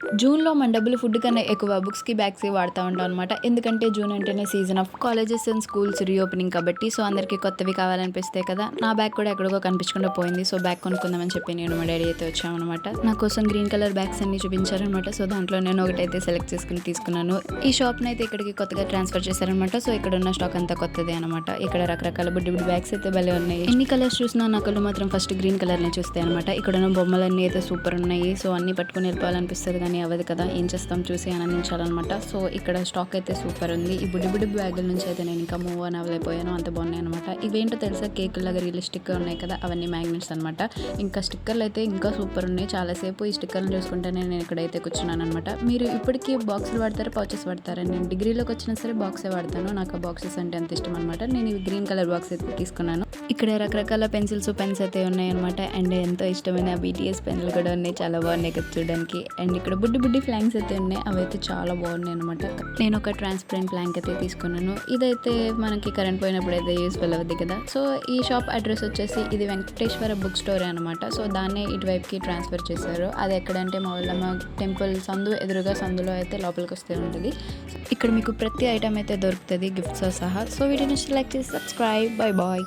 జూన్‌లో మన డబ్బులు ఫుడ్ కన్నా ఎక్కువ బుక్స్‌కి, బ్యాగ్స్‌కి వాడుతా ఉంటాం అనమాట. ఎందుకంటే జూన్ అంటేనే season of colleges and schools reopening కాబట్టి సో, అందరికీ కొత్తవి కావాలనిపిస్తాయి కదా! నా బ్యాగ్ కూడా ఎక్కడికో కనిపించకుండా పోయింది. సో, బ్యాగ్ కొనుక్కుందామని చెప్పి నేను మా డ్యాడీ అయితే వచ్చామనమాట. నా కోసం గ్రీన్ కలర్ బ్యాగ్స్ అన్నీ చూపించారనమాట. సో, దాంట్లో నేను ఒకటైతే సెలెక్ట్ చేసుకొని తీసుకున్నాను. ఈ షాప్‌నైతే ఇక్కడికి కొత్తగా ట్రాన్స్‌ఫర్ చేశారనమాట. సో, ఇక్కడున్న స్టాక్ అంతా కొత్తదే అనమాట. ఇక్కడ రకరకాల బుడ్డి బుడ్డి బ్యాగ్స్ అయితే భలే ఉన్నాయి. ఎన్ని కలర్స్ చూసినా నా కళ్ళు మాత్రం ఫస్ట్ గ్రీన్ కలర్‌నే చూస్తాయి అనమాట. ఇక్కడున్న బొమ్మలన్నీ అయితే సూపర్ ఉన్నాయి. సో, అన్నీ పట్టుకొని వెళ్ళిపోవాలనిపిస్తది కానీ అవ్వదు కదా! ఏం చేస్తాం చూసి ఆనందించాలన్నమాట. సో, ఇక్కడ స్టాక్ అయితే సూపర్ ఉంది. ఈ బుడ్డి బుడ్డి బ్యాగుల నుంచి అయితే నేను ఇంకా మూవ్ ఆన్ అవ్వలేకపోయాను. అంత బాగున్నాయి అనమాట. ఇవేంటో తెలుసా, కేకులాగా రియలిస్టిక్గా ఉన్నాయి కదా, అవన్నీ మ్యాగ్నెట్స్ అనమాట. ఇంకా స్టిక్కర్లు అయితే ఇంకా సూపర్ ఉన్నాయి. చాలాసేపు ఈ స్టిక్కర్లు చూసుకుంటేనే నేను ఇక్కడైతే కూర్చున్నాను అనమాట. మీరు ఇప్పటికీ బాక్సులు వాడతారా, పౌచెస్ వాడతారా? నేను డిగ్రీలోకి వచ్చినా సరే బాక్సే వాడతాను. నాకు ఆ బాక్సెస్ అంటే అంత ఇష్టం అనమాట. నేను ఈ గ్రీన్ కలర్ బాక్స్ అయితే తీసుకున్నాను. ఇక్కడ రకరకాల పెన్సిల్స్, పెన్స్ అయితే ఉన్నాయన్నమాట. అండ్ ఎంతో ఇష్టమైన బీటీఎస్ పెన్నులు కూడా ఉన్నాయి. చాలా బాగున్నాయి కదా చూడడానికి. అండ్ ఇక్కడ బుడ్డి బుడ్డి ఫ్లాంక్స్ అయితే ఉన్నాయి. అవి అయితే చాలా బాగున్నాయి అనమాట. నేను ఒక ట్రాన్స్పరెంట్ ఫ్లాంక్ అయితే తీసుకున్నాను. ఇదైతే మనకి కరెంట్ పోయినప్పుడు అయితే యూస్ఫుల్ అవుద్ది కదా. సో, ఈ షాప్ అడ్రస్ వచ్చేసి ఇది వెంకటేశ్వర బుక్ స్టోర్ అనమాట. సో, దాన్నే ఇటువైపుకి ట్రాన్స్ఫర్ చేశారు. అది ఎక్కడంటే మా ఊళ్ళమ్మ టెంపుల్ సందు ఎదురుగా సందులో అయితే లోపలికి వస్తే ఉంటుంది. ఇక్కడ మీకు ప్రతి ఐటమ్ అయితే దొరుకుతుంది గిఫ్ట్స్తో సహా. సో, వీడియోని లైక్ చేసి సబ్స్క్రైబ్. Bye bye.